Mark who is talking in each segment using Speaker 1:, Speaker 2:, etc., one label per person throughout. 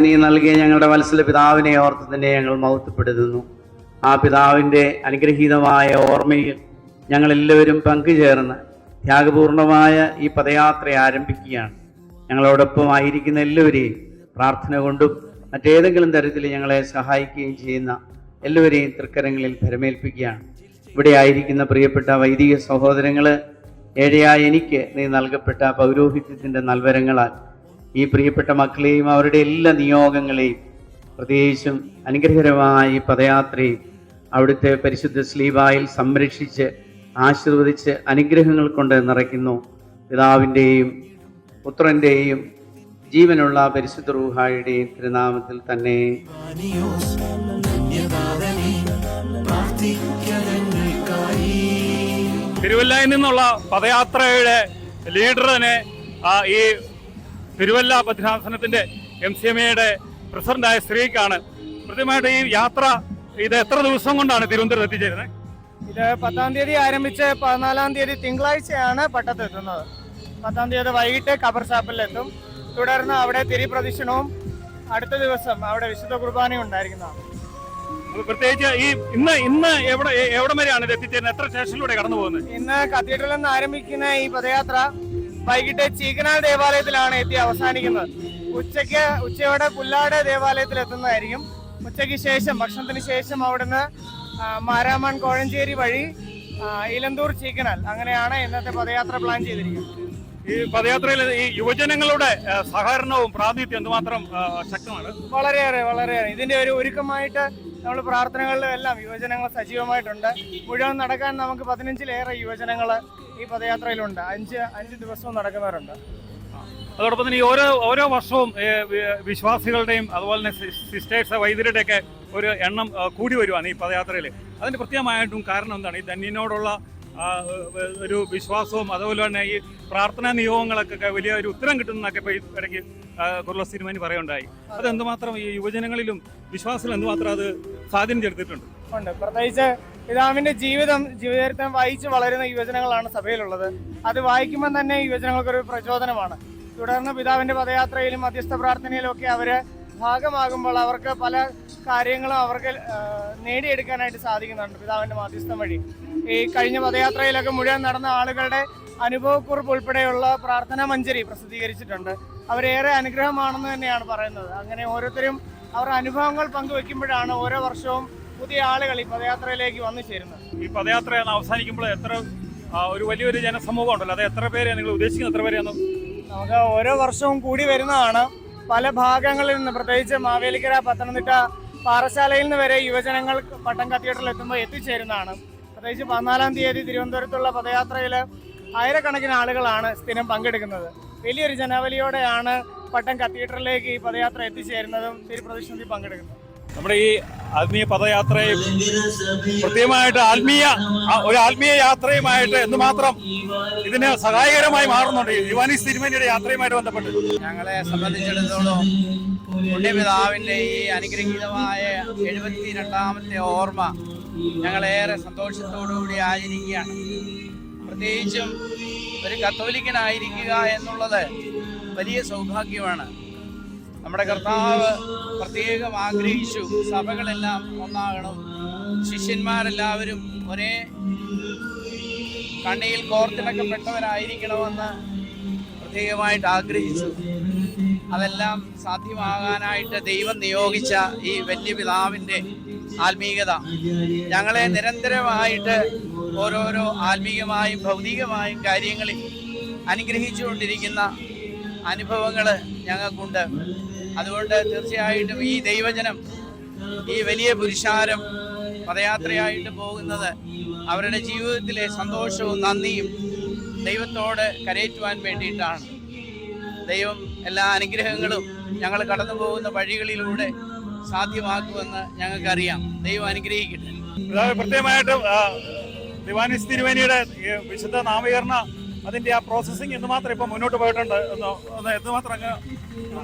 Speaker 1: നീ നൽകിയ ഞങ്ങളുടെ വത്സല പിതാവിനെ ഓർത്ത് തന്നെ ഞങ്ങൾ മഹത്വപ്പെടുത്തുന്നു. ആ പിതാവിൻ്റെ അനുഗ്രഹീതമായ ഓർമ്മയിൽ ഞങ്ങളെല്ലാവരും പങ്കുചേർന്ന് ത്യാഗപൂർണമായ ഈ പദയാത്ര ആരംഭിക്കുകയാണ്. ഞങ്ങളോടൊപ്പം ആയിരിക്കുന്ന എല്ലാവരെയും പ്രാർത്ഥന കൊണ്ടും മറ്റേതെങ്കിലും തരത്തിൽ ഞങ്ങളെ സഹായിക്കുകയും ചെയ്യുന്ന എല്ലാവരെയും തൃക്കരങ്ങളിൽ ഭരമേൽപ്പിക്കുകയാണ്. ഇവിടെ ആയിരിക്കുന്ന പ്രിയപ്പെട്ട വൈദിക സഹോദരങ്ങൾ, ഏഴയായ എനിക്ക് നീ നൽകപ്പെട്ട പൗരോഹിത്യത്തിൻ്റെ നൽവരങ്ങളാൽ ഈ പ്രിയപ്പെട്ട മക്കളെയും അവരുടെ എല്ലാ നിയോഗങ്ങളെയും പ്രത്യേകിച്ചും അനുഗ്രഹകരമായ ഈ പദയാത്രയും അവിടുത്തെ പരിശുദ്ധ സ്ലീബായിൽ സംരക്ഷിച്ച് ആശീർവദിച്ച് അനുഗ്രഹങ്ങൾ കൊണ്ട് നിറയ്ക്കുന്നു. പിതാവിൻ്റെയും പുത്രൻ്റെയും ജീവനുള്ള പരിശുദ്ധ റൂഹായുടെയും തിരുനാമത്തിൽ തന്നെ.
Speaker 2: തിരുവല്ലയിൽ നിന്നുള്ള പദയാത്രയുടെ ലീഡറിനെ ഈ തിരുവല്ല ഭദ്രാസനത്തിന്റെ MCMA പ്രസിഡന്റായ സ്ത്രീക്കാണ്. കൃത്യമായിട്ട് ഈ യാത്ര ഇത് എത്ര ദിവസം കൊണ്ടാണ് തിരുവനന്തപുരത്ത് എത്തിച്ചേരുന്നത്?
Speaker 3: ഇത് 10-ാം തീയതി ആരംഭിച്ച് 14-ാം തീയതി തിങ്കളാഴ്ചയാണ് പട്ടത്തെത്തുന്നത്. 10-ാം തീയതി വൈകിട്ട് ഖബർ ചാപ്പലിലെത്തും. തുടർന്ന് അവിടെ തിരിപ്രദക്ഷിണവും അടുത്ത ദിവസം അവിടെ വിശുദ്ധ കുർബാനയും ഉണ്ടായിരിക്കുന്നതാണ്.
Speaker 2: പ്രത്യേകിച്ച് ഈ ഇന്ന് എവിടെ വരെയാണ് ഇത് എത്തിച്ചേരുന്നത്? എത്ര സ്റ്റേഷനിലൂടെ കടന്നു പോകുന്നത്?
Speaker 3: ഇന്ന് കത്തീഡ്രലിൽ നിന്ന് ആരംഭിക്കുന്ന ഈ പദയാത്ര വൈകിട്ട് ചീക്കനാൽ ദേവാലയത്തിലാണ് എത്തി അവസാനിക്കുന്നത്. ഉച്ചയോടെ പുല്ലാട് ദേവാലയത്തിൽ എത്തുന്നതായിരിക്കും. ഉച്ചയ്ക്ക് ശേഷം ഭക്ഷണത്തിന് ശേഷം അവിടുന്ന് മാരാമൺ കോഴഞ്ചേരി വഴി ഇലന്തൂർ ചീക്കനാൽ, അങ്ങനെയാണ് ഇന്നത്തെ പദയാത്ര പ്ലാൻ ചെയ്തിരിക്കുന്നത്.
Speaker 2: ഈ പദയാത്രയിൽ ഈ യുവജനങ്ങളുടെ സഹകരണവും പ്രാതിനിധ്യം എന്തുമാത്രം ശക്തമാണ്?
Speaker 3: വളരെയേറെ ഇതിന്റെ ഒരു ഒരുക്കമായിട്ട് നമ്മൾ പ്രാർത്ഥനകളിലും എല്ലാം യുവജനങ്ങൾ സജീവമായിട്ടുണ്ട്. മുഴുവൻ നടക്കാൻ നമുക്ക് 15-ലേറെ യുവജനങ്ങൾ ഈ പദയാത്രയിലുണ്ട്. 5 ദിവസവും നടക്കുന്നവരുണ്ട്.
Speaker 2: അതോടൊപ്പം തന്നെ ഈ ഓരോ വർഷവും വിശ്വാസികളുടെയും അതുപോലെ തന്നെ സിസ്റ്റേഴ്സ് വൈദ്യരുടെയൊക്കെ ഒരു എണ്ണം കൂടി വരുവാണ് ഈ പദയാത്രയിൽ. അതിന് കൃത്യമായിട്ടും കാരണം എന്താണ്? ഈ ധന്യനോടുള്ള ഒരു വിശ്വാസവും അതുപോലെ തന്നെ ഈ പ്രാർത്ഥനാ നിയോഗങ്ങൾക്കൊക്കെ വലിയ ഒരു ഉത്തരം കിട്ടുന്നതൊക്കെ ഇപ്പോൾ ഇടയ്ക്ക് കുർലോസ് തിരുമേനി പറയുണ്ടായി. അത് എന്തുമാത്രം ഈ യുവജനങ്ങളിലും വിശ്വാസത്തിൽ എന്തുമാത്രം അത് സ്വാധീനം ചെലുത്തിയിട്ടുണ്ട്?
Speaker 3: പ്രത്യേകിച്ച് പിതാവിന്റെ ജീവചരിത്രം വായിച്ച് വളരുന്ന യുവജനങ്ങളാണ് സഭയിലുള്ളത്. അത് വായിക്കുമ്പോൾ തന്നെ യുവജനങ്ങൾക്കൊരു പ്രചോദനമാണ്. തുടർന്ന് പിതാവിന്റെ പദയാത്രയിലും മധ്യസ്ഥ പ്രാർത്ഥനയിലും ഒക്കെ അവര് ഭാഗമാകുമ്പോൾ അവർക്ക് പല കാര്യങ്ങളും അവർക്ക് നേടിയെടുക്കാനായിട്ട് സാധിക്കുന്നുണ്ട് പിതാവിന്റെ മധ്യസ്ഥം വഴി. ഈ കഴിഞ്ഞ പദയാത്രയിലൊക്കെ മുഴുവൻ നടന്ന ആളുകളുടെ അനുഭവക്കുറിപ്പ് ഉൾപ്പെടെയുള്ള പ്രാർത്ഥനാ മഞ്ജരി പ്രസിദ്ധീകരിച്ചിട്ടുണ്ട്. അവരേറെ അനുഗ്രഹമാണെന്ന് തന്നെയാണ് പറയുന്നത്. അങ്ങനെ ഓരോരുത്തരും അവരുടെ അനുഭവങ്ങൾ പങ്കുവെക്കുമ്പോഴാണ് ഓരോ വർഷവും പുതിയ ആളുകൾ ഈ പദയാത്രയിലേക്ക് വന്നു ചേരുന്നത്.
Speaker 2: ഈ പദയാത്ര അവസാനിക്കുമ്പോൾ എത്ര ഒരു വലിയൊരു ജനസമൂഹം ഉണ്ടല്ലോ, അത് എത്ര പേരെ നിങ്ങൾ ഉദ്ദേശിക്കുന്നത്? എത്ര പേരെയാണ്?
Speaker 3: നമുക്ക് ഓരോ വർഷവും കൂടി വരുന്നതാണ്. പല ഭാഗങ്ങളിൽ നിന്ന്, പ്രത്യേകിച്ച് മാവേലിക്കര, പത്തനംതിട്ട, പാറശാലയിൽ നിന്ന് വരെ യുവജനങ്ങൾ പട്ടം കത്തീഡ്രലിൽ എത്തുമ്പോൾ എത്തിച്ചേരുന്നതാണ്. പ്രത്യേകിച്ച് 14-ാം തീയതി തിരുവനന്തപുരത്തുള്ള പദയാത്രയിൽ ആയിരക്കണക്കിന് ആളുകളാണ് സ്ഥിരം പങ്കെടുക്കുന്നത്. വലിയൊരു ജനാവലിയോടെയാണ് പട്ടം കത്തീഡ്രലിലേക്ക് ഈ പദയാത്ര എത്തിച്ചേരുന്നതും തിരുപ്രദക്ഷിണത്തിൽ പങ്കെടുക്കുന്നത്.
Speaker 2: നമ്മുടെ ഈ ആത്മീയ പദയാത്രയെ കൃത്യമായിട്ട് ഒരു ആത്മീയ യാത്രയുമായിട്ട് എന്തുമാത്രം ഇതിന് സഹായകരമായി മാറുന്നുണ്ട് യുവാനിസ് തിരുമേനിയുടെ യാത്രയുമായിട്ട് ബന്ധപ്പെട്ട്?
Speaker 4: ഞങ്ങളെ സംബന്ധിച്ചിടത്തോളം പുണ്യപിതാവിൻ്റെ ഈ അനുഗ്രഹീതമായ 72ാമത്തെ ഓർമ്മ ഞങ്ങളേറെ സന്തോഷത്തോടുകൂടി ആചരിക്കുകയാണ്. പ്രത്യേകിച്ചും ഒരു കത്തോലിക്കനായിരിക്കുക എന്നുള്ളത് വലിയ സൗഭാഗ്യമാണ്. നമ്മുടെ കർത്താവ് പ്രത്യേകം ആഗ്രഹിച്ചു സഭകളെല്ലാം ഒന്നാകണം, ശിഷ്യന്മാരെല്ലാവരും ഒരേ കണ്ണിയിൽ കോർത്തിണക്കപ്പെട്ടവരായിരിക്കണമെന്ന് പ്രത്യേകമായിട്ട് ആഗ്രഹിച്ചു. അതെല്ലാം സാധ്യമാകാനായിട്ട് ദൈവം നിയോഗിച്ച ഈ വല്യപിതാവിൻ്റെ ആത്മീയത ഞങ്ങളെ നിരന്തരമായിട്ട് ഓരോരോ ആത്മീയമായും ഭൗതികമായും കാര്യങ്ങളിൽ അനുഗ്രഹിച്ചുകൊണ്ടിരിക്കുന്ന അനുഭവങ്ങൾ ഞങ്ങൾക്കുണ്ട്. അതുകൊണ്ട് തീർച്ചയായിട്ടും ഈ ദൈവജനം, ഈ വലിയ പുരുഷാരം പദയാത്രയായിട്ട് പോകുന്നത് അവരുടെ ജീവിതത്തിലെ സന്തോഷവും നന്ദിയും ദൈവത്തോട് കരയേറ്റുവാൻ വേണ്ടിയിട്ടാണ്. ദൈവം എല്ലാ അനുഗ്രഹങ്ങളും ഞങ്ങൾ കടന്നു പോകുന്ന വഴികളിലൂടെ സാധ്യമാക്കുമെന്ന് ഞങ്ങൾക്കറിയാം. ദൈവം അനുഗ്രഹിക്കട്ടെ.
Speaker 2: പ്രത്യേകമായിട്ടും ദിവാനിസ് തിരുവേനിയുടെ വിശുദ്ധ നാമകരണ അതിൻ്റെ ആ പ്രോസസ്സിങ് എന്തുമാത്രം ഇപ്പം മുന്നോട്ട് പോയിട്ടുണ്ട് എന്തുമാത്രം അങ്ങ്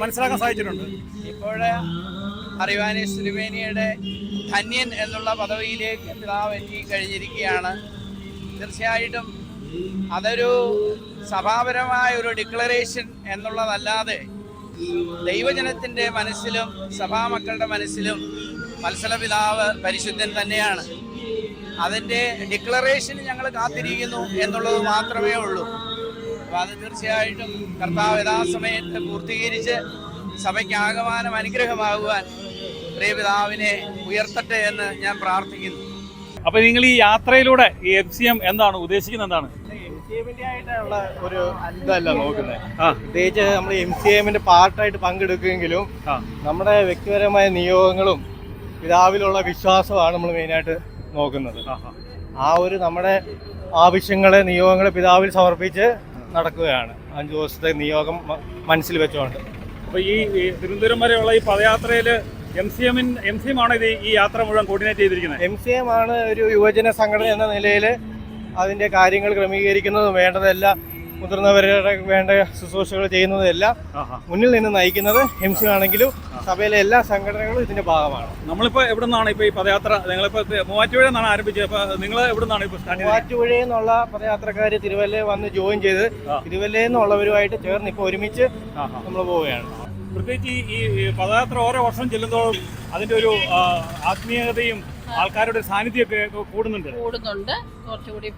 Speaker 2: മനസ്സിലാക്കാൻ സാധിച്ചിട്ടുണ്ട്?
Speaker 4: ഇപ്പോൾ അറിവാനിസ് തിരുവേനിയുടെ ധന്യൻ എന്നുള്ള പദവിയിലേക്ക് പിതാവ് എത്തിക്കഴിഞ്ഞിരിക്കുകയാണ്. തീർച്ചയായിട്ടും അതൊരു സഭാപരമായ ഒരു ഡിക്ലറേഷൻ എന്നുള്ളതല്ലാതെ ദൈവജനത്തിൻ്റെ മനസ്സിലും സഭാമക്കളുടെ മനസ്സിലും വത്സല പിതാവ് പരിശുദ്ധൻ തന്നെയാണ്. അതിൻ്റെ ഡിക്ലറേഷന് ഞങ്ങൾ കാത്തിരിക്കുന്നു എന്നുള്ളത് മാത്രമേ ഉള്ളൂ. അപ്പോൾ അത് തീർച്ചയായിട്ടും കർത്താവ് യഥാസമയത്ത് പൂർത്തീകരിച്ച് സഭയ്ക്ക് ആകമാനം അനുഗ്രഹമാകുവാൻ പ്രിയപിതാവിനെ ഉയർത്തട്ടെ എന്ന് ഞാൻ പ്രാർത്ഥിക്കുന്നു.
Speaker 2: അപ്പോൾ നിങ്ങൾ ഈ യാത്രയിലൂടെ ഈ MCM എന്താണ് ഉദ്ദേശിക്കുന്നത്? എന്താണ്
Speaker 3: MCMന്റെ ആയിട്ടുള്ള ഒരു ഇതല്ല നോക്കുന്നത്. പ്രത്യേകിച്ച് നമ്മൾ MCMന്റെ പാർട്ടായിട്ട് പങ്കെടുക്കുമെങ്കിലും നമ്മുടെ വ്യക്തിപരമായ നിയോഗങ്ങളും പിതാവിലുള്ള വിശ്വാസമാണ് നമ്മൾ മെയിനായിട്ട് നോക്കുന്നത്. ആ ഒരു നമ്മുടെ ആവശ്യങ്ങളെ നിയോഗങ്ങളെ പിതാവിൽ സമർപ്പിച്ച് നടക്കുകയാണ് 5 ദിവസത്തെ നിയോഗം മനസ്സിൽ വെച്ചുകൊണ്ട്.
Speaker 2: അപ്പോൾ ഈ തിരുവനന്തപുരം വരെയുള്ള ഈ പദയാത്രയിൽ MCM ആണോ ഇത് ഈ യാത്ര മുഴുവൻ കോർഡിനേറ്റ് ചെയ്തിരിക്കുന്നത്?
Speaker 3: MCM ആണ് ഒരു യുവജന സംഘടന എന്ന നിലയിൽ അതിൻ്റെ കാര്യങ്ങൾ ക്രമീകരിക്കുന്നതും വേണ്ടതെല്ലാം മുതിർന്നവരുടെ വേണ്ട ശുശ്രൂഷകൾ ചെയ്യുന്നതെല്ലാം മുന്നിൽ നിന്ന് നയിക്കുന്നത് MCM ആണെങ്കിലും സഭയിലെ എല്ലാ സംഘടനകളും ഇതിന്റെ ഭാഗമാണ്.
Speaker 2: നമ്മളിപ്പോൾ എവിടെ നിന്നാണ് ഇപ്പോൾ ഈ പദയാത്ര? നിങ്ങളിപ്പോൾ മൂവാറ്റുപുഴയിൽ നിന്നാണ് ആരംഭിച്ചത്. അപ്പോൾ നിങ്ങൾ എവിടെ നിന്നാണ് ഇപ്പോൾ സ്റ്റാർട്ട് ചെയ്തത്?
Speaker 3: മൂവാറ്റുപുഴയിൽ നിന്നുള്ള പദയാത്രക്കാർ തിരുവല്ലയിൽ വന്ന് ജോയിൻ ചെയ്ത് തിരുവല്ലയിൽ നിന്നുള്ളവരുമായിട്ട് ചേർന്ന് ഇപ്പോൾ ഒരുമിച്ച് നമ്മൾ പോവുകയാണ്.
Speaker 2: പ്രത്യേകിച്ച് ഈ പദയാത്ര ഓരോ വർഷം ചെല്ലുന്നതോടും അതിൻ്റെ ഒരു ആത്മീയതയും ആൾക്കാരുടെ സാന്നിധ്യമൊക്കെ കൂടുന്നുണ്ട്.
Speaker 5: കുറച്ചുകൂടി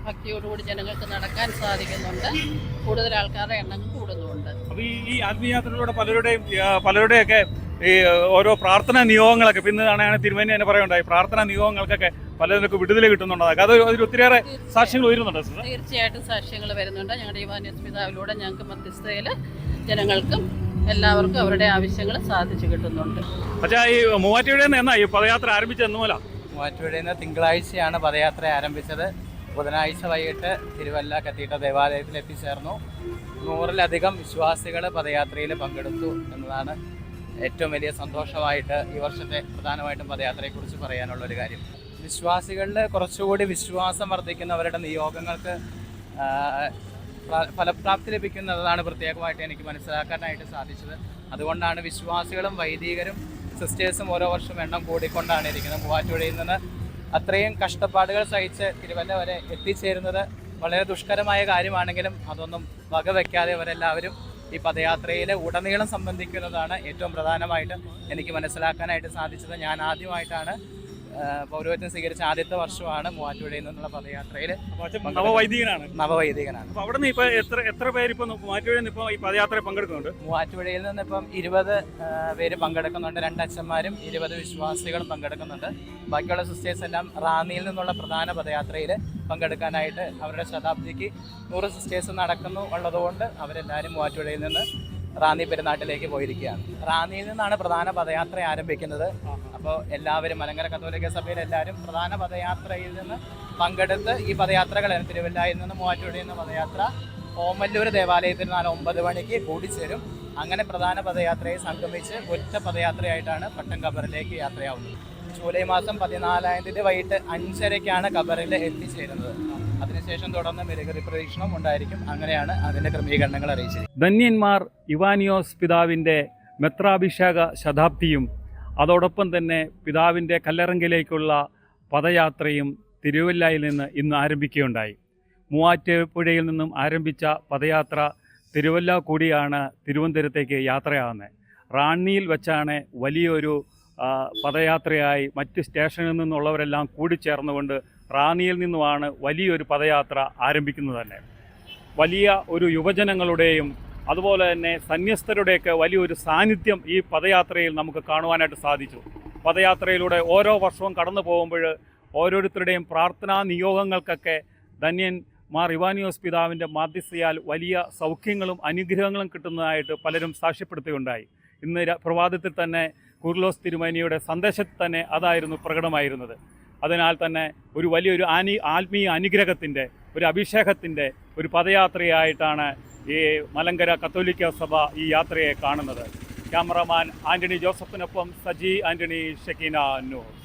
Speaker 5: ഭക്തിയോടുകൂടി ജനങ്ങൾക്ക് നടക്കാൻ സാധിക്കുന്നുണ്ട്. കൂടുതൽ ആൾക്കാരുടെ എണ്ണം കൂടുന്നുണ്ട്.
Speaker 2: അപ്പോൾ ഈ ആത്മീയയാത്രയിലൂടെ പലരുടെയൊക്കെ ഈ ഓരോ പ്രാർത്ഥനാ നിയോഗങ്ങളൊക്കെ പിന്നാണ് തിരുമേനി തന്നെ പറയുണ്ടായി. പ്രാർത്ഥനാ നിയോഗങ്ങൾക്കൊക്കെ പലതിനൊക്കെ വിടുതൽ കിട്ടുന്നുണ്ട്. അതിൽ ഒത്തിരിയേറെ സാക്ഷ്യങ്ങൾ വരുന്നുണ്ട്.
Speaker 5: തീർച്ചയായിട്ടും സാക്ഷ്യങ്ങൾ വരുന്നുണ്ട്. ഞങ്ങളുടെ യുവാനിയോസ് പിതാവിലൂടെ ഞങ്ങൾക്ക് മധ്യസ്ഥതയിൽ ജനങ്ങൾക്കും എല്ലാവർക്കും അവരുടെ ആവശ്യങ്ങൾ സാധിച്ചു കിട്ടുന്നുണ്ട്.
Speaker 2: പക്ഷേ ഈ മൂവാറ്റുപുഴയിൽ നിന്ന് എന്നാ ഈ പദയാത്ര ആരംഭിച്ചത്?
Speaker 4: മൂവാറ്റുപുഴയിൽ നിന്ന് തിങ്കളാഴ്ചയാണ് പദയാത്ര ആരംഭിച്ചത്. ബുധനാഴ്ച വൈകിട്ട് തിരുവല്ല കത്തീഡ്രൽ ദേവാലയത്തിൽ എത്തിച്ചേർന്നു. 100-ലധികം വിശ്വാസികൾ പദയാത്രയിൽ പങ്കെടുത്തു എന്നതാണ് ഏറ്റവും വലിയ സന്തോഷമായിട്ട് ഈ വർഷത്തെ പ്രധാനമായിട്ടും പദയാത്രയെക്കുറിച്ച് പറയാനുള്ളൊരു കാര്യം. വിശ്വാസികളിൽ കുറച്ചുകൂടി വിശ്വാസം വർദ്ധിക്കുന്നവരുടെ നിയോഗങ്ങൾക്ക് ഫലപ്രാപ്തി ലഭിക്കുന്നതാണ് പ്രത്യേകമായിട്ട് എനിക്ക് മനസ്സിലാക്കാനായിട്ട് സാധിച്ചത്. അതുകൊണ്ടാണ് വിശ്വാസികളും വൈദികരും സിസ്റ്റേഴ്സും ഓരോ വർഷം എണ്ണം കൂടിക്കൊണ്ടാണ് ഇരിക്കുന്നത്. മൂവാറ്റുപുഴയിൽ നിന്ന് അത്രയും കഷ്ടപ്പാടുകൾ സഹിച്ച് തിരുവല്ല വരെ എത്തിച്ചേരുന്നത് വളരെ ദുഷ്കരമായ കാര്യമാണെങ്കിലും അതൊന്നും വകവയ്ക്കാതെ അവരെല്ലാവരും ഈ പദയാത്രയിൽ ഉടനീളം സംബന്ധിക്കുന്നതാണ് ഏറ്റവും പ്രധാനമായിട്ട് എനിക്ക് മനസ്സിലാക്കാനായിട്ട് സാധിച്ചത്. ഞാൻ ആദ്യമായിട്ടാണ് പൗരോഹിത്യം സ്വീകരിച്ച ആദ്യത്തെ വർഷമാണ് മൂവാറ്റുപുഴയിൽ നിന്നുള്ള പദയാത്രയിൽ. നവവൈദികനാണ്.
Speaker 2: അവിടെ നിന്ന് ഇപ്പോൾ എത്ര പേര് ഇപ്പോൾ മൂവാറ്റുപുഴയിൽ നിന്ന് ഇപ്പോൾ ഈ പദയാത്രയിൽ പങ്കെടുക്കുന്നുണ്ട്?
Speaker 4: മൂവാറ്റുപുഴയിൽ നിന്ന് ഇപ്പം 20 പേര് പങ്കെടുക്കുന്നുണ്ട്. 2 അച്ഛന്മാരും 20 വിശ്വാസികളും പങ്കെടുക്കുന്നുണ്ട്. ബാക്കിയുള്ള സിസ്റ്റേഴ്സ് എല്ലാം റാന്നിയിൽ നിന്നുള്ള പ്രധാന പദയാത്രയിൽ പങ്കെടുക്കാനായിട്ട് അവരുടെ ശതാബ്ദിക്ക് 100 സിസ്റ്റേഴ്സ് നടക്കുന്നു ഉള്ളതുകൊണ്ട് അവരെല്ലാവരും മൂവാറ്റുപുഴയിൽ നിന്ന് റാന്നി പെരുന്നാട്ടിലേക്ക് പോയിരിക്കുകയാണ്. റാന്നിയിൽ നിന്നാണ് പ്രധാന പദയാത്ര ആരംഭിക്കുന്നത്. അപ്പോൾ എല്ലാവരും മലങ്കര കത്തോലിക്ക സഭയിൽ എല്ലാവരും പ്രധാന പദയാത്രയിൽ നിന്ന് പങ്കെടുത്ത് ഈ പദയാത്രകൾ തിരുവല്ലയിൽ നിന്ന് മൂവാറ്റുപുഴയിൽ നിന്ന് പദയാത്ര ഓമല്ലൂർ ദേവാലയത്തിൽ 9 മണിക്ക് കൂടിച്ചേരും. അങ്ങനെ പ്രധാന പദയാത്രയെ സംഗമിച്ച് ഒറ്റ പദയാത്രയായിട്ടാണ് പട്ടം ഖബറിലേക്ക് യാത്രയാവുന്നത്. ജൂലൈ മാസം 14-ാം തീയതി വൈകിട്ട് 5:30-ക്കാണ് ഖബറിൽ എത്തിച്ചേരുന്നത്. അതിനുശേഷം തുടർന്ന് മെഴുകുതിരി പ്രദക്ഷിണം ഉണ്ടായിരിക്കും. അങ്ങനെയാണ് അതിൻ്റെ ക്രമീകരണങ്ങൾ അറിയിച്ചത്.
Speaker 2: ധന്യന്മാർ യുവാനിയോസ് പിതാവിൻ്റെ മെത്രാഭിഷേക ശതാബ്ദിയും അതോടൊപ്പം തന്നെ പിതാവിൻ്റെ കല്ലറങ്കിലേക്കുള്ള പദയാത്രയും തിരുവല്ലയിൽ നിന്ന് ഇന്ന് ആരംഭിക്കുകയുണ്ടായി. മൂവാറ്റുപുഴയിൽ നിന്നും ആരംഭിച്ച പദയാത്ര തിരുവല്ല കൂടിയാണ് തിരുവനന്തപുരത്തേക്ക് യാത്രയാകുന്നത്. റാന്നിയിൽ വെച്ചാണ് വലിയൊരു പദയാത്രയായി മറ്റ് സ്റ്റേഷനിൽ നിന്നുള്ളവരെല്ലാം കൂടിച്ചേർന്നുകൊണ്ട് റാന്നിയിൽ നിന്നുമാണ് വലിയൊരു പദയാത്ര ആരംഭിക്കുന്നത് തന്നെ. വലിയ ഒരു യുവജനങ്ങളുടെയും അതുപോലെ തന്നെ സന്യസ്തരുടെയൊക്കെ വലിയൊരു സാന്നിധ്യം ഈ പദയാത്രയിൽ നമുക്ക് കാണുവാനായിട്ട് സാധിച്ചു. പദയാത്രയിലൂടെ ഓരോ വർഷവും കടന്നു പോകുമ്പോൾ ഓരോരുത്തരുടെയും പ്രാർത്ഥനാ നിയോഗങ്ങൾക്കൊക്കെ ധന്യൻ മാർ യുവാനിയോസ് പിതാവിൻ്റെ മാധ്യസ്ഥയാൽ വലിയ സൗഖ്യങ്ങളും അനുഗ്രഹങ്ങളും കിട്ടുന്നതായിട്ട് പലരും സാക്ഷ്യപ്പെടുത്തുകയുണ്ടായി. ഇന്ന് പ്രഭാതത്തിൽ തന്നെ കുർലോസ് തിരുമേനിയുടെ സന്ദേശത്തിൽ തന്നെ അതായിരുന്നു പ്രകടമായിരുന്നത്. അതിനാൽ തന്നെ ഒരു വലിയൊരു ആത്മീയ അനുഗ്രഹത്തിൻ്റെ ഒരു അഭിഷേകത്തിൻ്റെ ഒരു പദയാത്രയായിട്ടാണ് ഈ മലങ്കര കത്തോലിക്ക സഭ ഈ യാത്രയെ കാണുന്നത്. ക്യാമറമാൻ ആൻ്റണി ജോസഫിനൊപ്പം സജി ആൻ്റണി, ഷെക്കീന ന്യൂസ്.